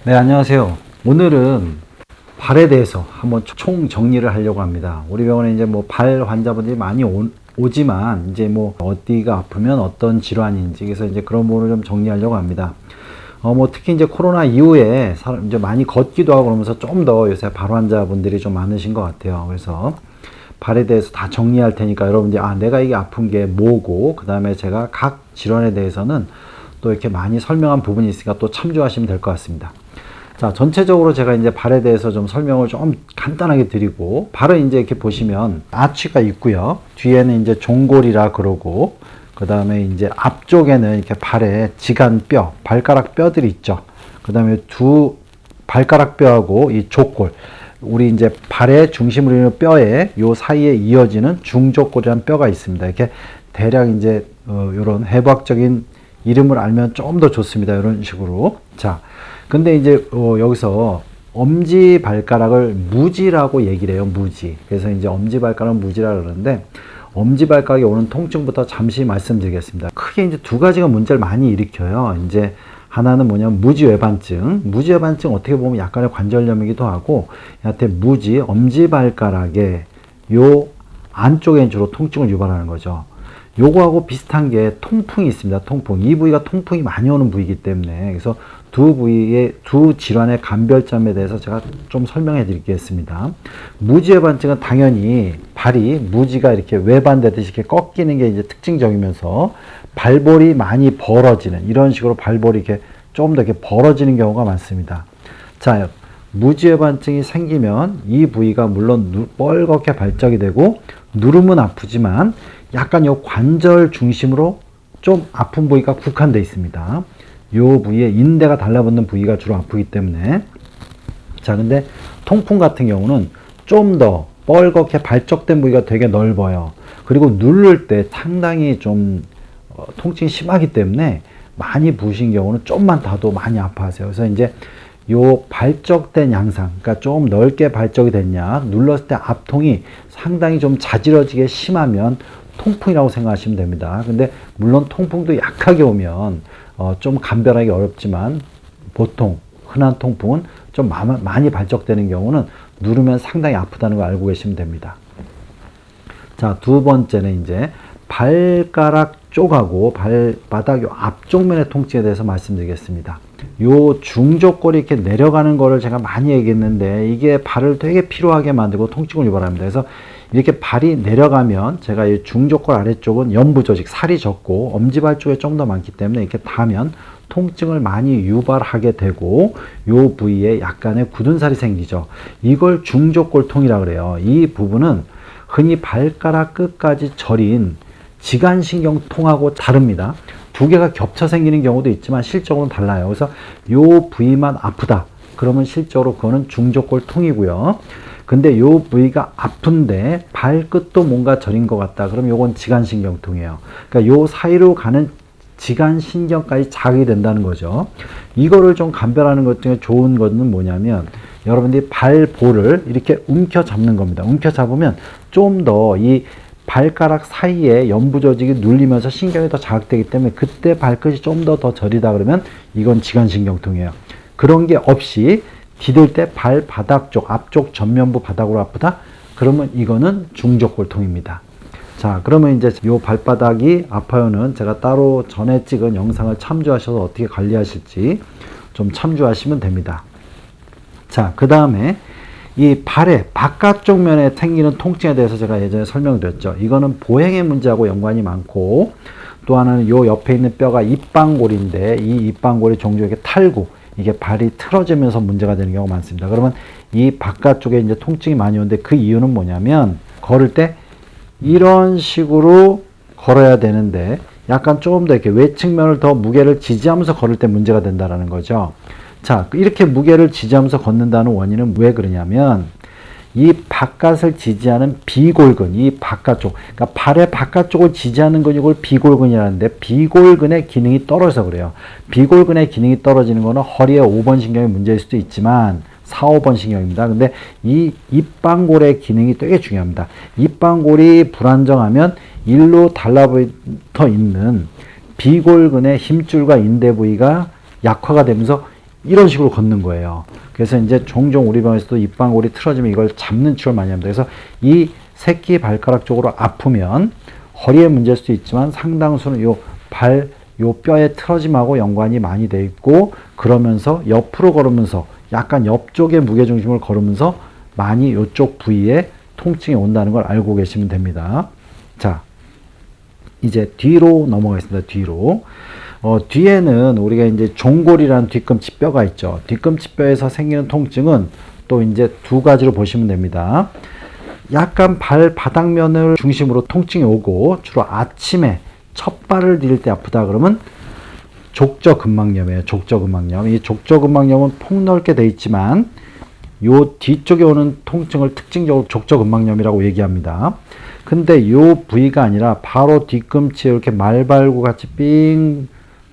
네, 안녕하세요. 오늘은 발에 대해서 한번 총 정리를 하려고 합니다. 우리 병원에 이제 뭐 발 환자분들이 많이 오지만 이제 뭐 어디가 아프면 어떤 질환인지 그래서 이제 그런 부분을 좀 정리하려고 합니다. 뭐 특히 이제 코로나 이후에 사람 이제 많이 걷기도 하고 그러면서 좀 더 요새 발 환자분들이 좀 많으신 것 같아요. 그래서 발에 대해서 다 정리할 테니까 여러분들이 내가 이게 아픈 게 뭐고 그 다음에 제가 각 질환에 대해서는 또 이렇게 많이 설명한 부분이 있으니까 또 참조하시면 될 것 같습니다. 자, 전체적으로 제가 이제 발에 대해서 좀 설명을 좀 간단하게 드리고, 발은 이제 이렇게 보시면 아치가 있고요. 뒤에는 이제 종골이라 그러고, 그 다음에 이제 앞쪽에는 이렇게 발에 지간뼈, 발가락 뼈들이 있죠. 그 다음에 두 발가락 뼈하고 이 족골, 우리 이제 발의 중심으로 있는 뼈에 요 사이에 이어지는 중족골이라는 뼈가 있습니다. 이렇게 대략 이제 요런 해부학적인 이름을 알면 좀 더 좋습니다. 이런 식으로. 자, 근데 이제 여기서 엄지발가락을 무지라고 얘기를 해요. 무지. 그래서 이제 엄지발가락은 무지라 그러는데 엄지발가락에 오는 통증부터 잠시 말씀드리겠습니다. 크게 이제 두 가지가 문제를 많이 일으켜요. 이제 하나는 뭐냐면 무지외반증. 무지외반증 어떻게 보면 약간의 관절염이기도 하고 여하튼 무지 엄지발가락에 요 안쪽에 주로 통증을 유발하는 거죠. 요거하고 비슷한 게 통풍이 있습니다. 통풍. 이 부위가 통풍이 많이 오는 부위이기 때문에 그래서 두 부위의 두 질환의 감별점에 대해서 제가 좀 설명해 드리겠습니다. 무지외반증은 당연히 발이 무지가 이렇게 외반되듯이 이렇게 꺾이는 게 이제 특징적이면서 발볼이 많이 벌어지는 이런 식으로 발볼이 이렇게 좀 더 이렇게 벌어지는 경우가 많습니다. 자, 무지외반증이 생기면 이 부위가 물론 뻘겋게 발적이 되고 누르면 아프지만 약간 요 관절 중심으로 좀 아픈 부위가 국한되어 있습니다. 요 부위에 인대가 달라붙는 부위가 주로 아프기 때문에 자, 근데 통풍 같은 경우는 좀 더 뻘겋게 발적된 부위가 되게 넓어요. 그리고 누를 때 상당히 좀 통증이 심하기 때문에 많이 부으신 경우는 좀만 타도 많이 아파하세요. 그래서 이제 요 발적된 양상, 그러니까 좀 넓게 발적이 됐냐, 눌렀을 때 압통이 상당히 좀 자지러지게 심하면 통풍이라고 생각하시면 됩니다. 근데 물론 통풍도 약하게 오면 좀 감별하기 어렵지만 보통 흔한 통풍은 좀 많이 발적되는 경우는 누르면 상당히 아프다는 걸 알고 계시면 됩니다. 자, 두 번째는 이제 발가락 쪽하고 발바닥 요 앞쪽 면의 통증에 대해서 말씀드리겠습니다. 요 중족골이 이렇게 내려가는 거를 제가 많이 얘기했는데 이게 발을 되게 피로하게 만들고 통증을 유발합니다. 그래서 이렇게 발이 내려가면 제가 이 중족골 아래쪽은 연부 조직, 살이 적고 엄지발 쪽에 좀 더 많기 때문에 이렇게 닿으면 통증을 많이 유발하게 되고 요 부위에 약간의 굳은 살이 생기죠. 이걸 중족골통이라고 그래요. 이 부분은 흔히 발가락 끝까지 저린 지간신경통하고 다릅니다. 두 개가 겹쳐 생기는 경우도 있지만 실적으로는 달라요. 그래서 요 부위만 아프다. 그러면 실적으로 그거는 중족골통이고요. 근데 요 부위가 아픈데 발끝도 뭔가 저린 것 같다. 그럼 요건 지간신경통이에요. 그러니까 요 사이로 가는 지간신경까지 자극이 된다는 거죠. 이거를 좀 감별하는 것 중에 좋은 거는 뭐냐면 여러분들이 발볼을 이렇게 움켜 잡는 겁니다. 움켜 잡으면 좀 더 이 발가락 사이에 연부 조직이 눌리면서 신경이 더 자극되기 때문에 그때 발끝이 좀 더 저리다 그러면 이건 지간신경통이에요. 그런 게 없이 디딜 때 발바닥 쪽, 앞쪽 전면부 바닥으로 아프다? 그러면 이거는 중족골통입니다. 자, 그러면 이제 요 발바닥이 아파요는 제가 따로 전에 찍은 영상을 참조하셔서 어떻게 관리하실지 좀 참조하시면 됩니다. 자, 그 다음에 이 발의 바깥쪽 면에 생기는 통증에 대해서 제가 예전에 설명드렸죠. 이거는 보행의 문제하고 연관이 많고 또 하나는 요 옆에 있는 뼈가 입방골인데 이 입방골이 종종 이렇게 탈구, 이게 발이 틀어지면서 문제가 되는 경우가 많습니다. 그러면 이 바깥쪽에 이제 통증이 많이 오는데 그 이유는 뭐냐면 걸을 때 이런 식으로 걸어야 되는데 약간 조금 더 이렇게 외측면을 더 무게를 지지하면서 걸을 때 문제가 된다라는 거죠. 자, 이렇게 무게를 지지하면서 걷는다는 원인은 왜 그러냐면 이 바깥을 지지하는 비골근, 이 바깥쪽, 그러니까 발의 바깥쪽을 지지하는 근육을 비골근이라는데 비골근의 기능이 떨어져서 그래요. 비골근의 기능이 떨어지는 거는 허리의 5번 신경이 문제일 수도 있지만 4, 5번 신경입니다. 근데 이 입방골의 기능이 되게 중요합니다. 입방골이 불안정하면 일로 달라붙어 있는 비골근의 힘줄과 인대 부위가 약화가 되면서 이런 식으로 걷는 거예요. 그래서 이제 종종 우리 병원에서도 입방골이 틀어지면 이걸 잡는 치료를 많이 합니다. 그래서 이 새끼 발가락 쪽으로 아프면 허리의 문제일 수도 있지만 상당수는 요 뼈의 틀어짐하고 연관이 많이 돼 있고, 그러면서 옆으로 걸으면서 약간 옆쪽의 무게중심을 걸으면서 많이 이쪽 부위에 통증이 온다는 걸 알고 계시면 됩니다. 자, 이제 뒤로 넘어가겠습니다. 뒤로. 뒤에는 우리가 이제 종골이라는 뒤꿈치 뼈가 있죠. 뒤꿈치 뼈에서 생기는 통증은 또 이제 두 가지로 보시면 됩니다. 약간 발바닥면을 중심으로 통증이 오고, 주로 아침에 첫 발을 디딜 때 아프다 그러면 족저근막염이에요. 족저근막염. 이 족저근막염은 폭넓게 돼 있지만 요 뒤쪽에 오는 통증을 특징적으로 족저근막염이라고 얘기합니다. 근데 요 부위가 아니라 바로 뒤꿈치에 이렇게 말발구 같이 삥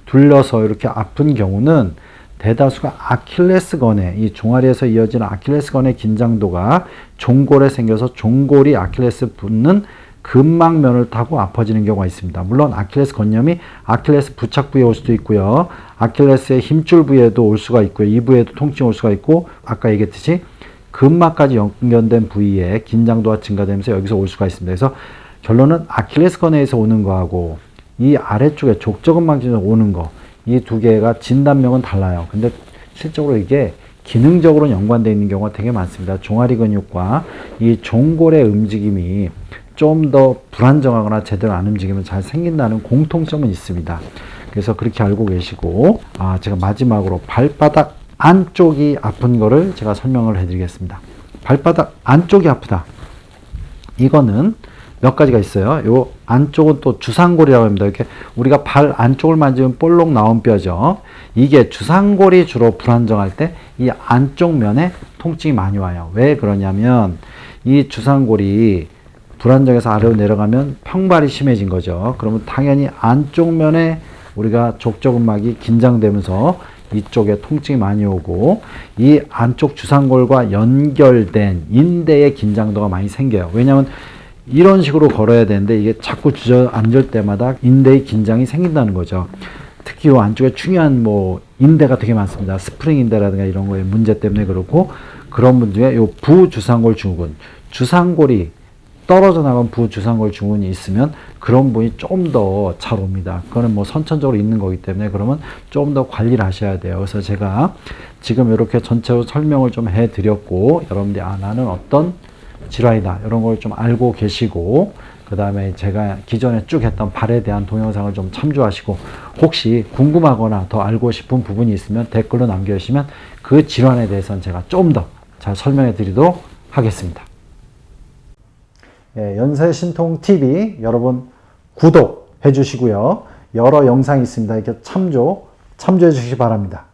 둘러서 이렇게 아픈 경우는 대다수가 아킬레스건의, 이 종아리에서 이어지는 아킬레스건의 긴장도가 종골에 생겨서 종골이 아킬레스 붙는 근막면을 타고 아파지는 경우가 있습니다. 물론 아킬레스 건염이 아킬레스 부착 부위에 올 수도 있고요. 아킬레스의 힘줄 부위에도 올 수가 있고요. 이 부위에도 통증이 올 수가 있고, 아까 얘기했듯이 근막까지 연결된 부위에 긴장도가 증가되면서 여기서 올 수가 있습니다. 그래서 결론은 아킬레스건에서 오는 거하고 이 아래쪽에 족저근막에서 오는 거, 이 두 개가 진단명은 달라요. 근데 실적으로 이게 기능적으로 연관되어 있는 경우가 되게 많습니다. 종아리 근육과 이 종골의 움직임이 좀 더 불안정하거나 제대로 안 움직이면 잘 생긴다는 공통점은 있습니다. 그래서 그렇게 알고 계시고, 제가 마지막으로 발바닥 안쪽이 아픈 거를 제가 설명을 해드리겠습니다. 발바닥 안쪽이 아프다. 이거는 몇 가지가 있어요. 요 안쪽은 또 주상골이라고 합니다. 이렇게 우리가 발 안쪽을 만지면 볼록 나온 뼈죠. 이게 주상골이 주로 불안정할 때 이 안쪽 면에 통증이 많이 와요. 왜 그러냐면 이 주상골이 불안정해서 아래로 내려가면 평발이 심해진 거죠. 그러면 당연히 안쪽 면에 우리가 족저근막이 긴장되면서 이쪽에 통증이 많이 오고, 이 안쪽 주상골과 연결된 인대의 긴장도가 많이 생겨요. 왜냐하면 이런 식으로 걸어야 되는데 이게 자꾸 주저앉을 때마다 인대의 긴장이 생긴다는 거죠. 특히 이 안쪽에 중요한 인대가 되게 많습니다. 스프링 인대라든가 이런 거에 문제 때문에 그렇고, 그런 분 중에 요 부주상골 증후군, 주상골이 떨어져 나간 부주상골 증후군이 있으면 그런 분이 좀 더 잘 옵니다. 그거는 선천적으로 있는 거기 때문에 그러면 좀 더 관리를 하셔야 돼요. 그래서 제가 지금 이렇게 전체로 설명을 좀 해드렸고, 여러분들이 나는 어떤 질환이다 이런 걸 좀 알고 계시고, 그 다음에 제가 기존에 쭉 했던 발에 대한 동영상을 좀 참조하시고, 혹시 궁금하거나 더 알고 싶은 부분이 있으면 댓글로 남겨주시면 그 질환에 대해서는 제가 좀 더 잘 설명해 드리도록 하겠습니다. 연세신통TV 여러분 구독해 주시고요. 여러 영상이 있습니다. 이렇게 참조해 주시기 바랍니다.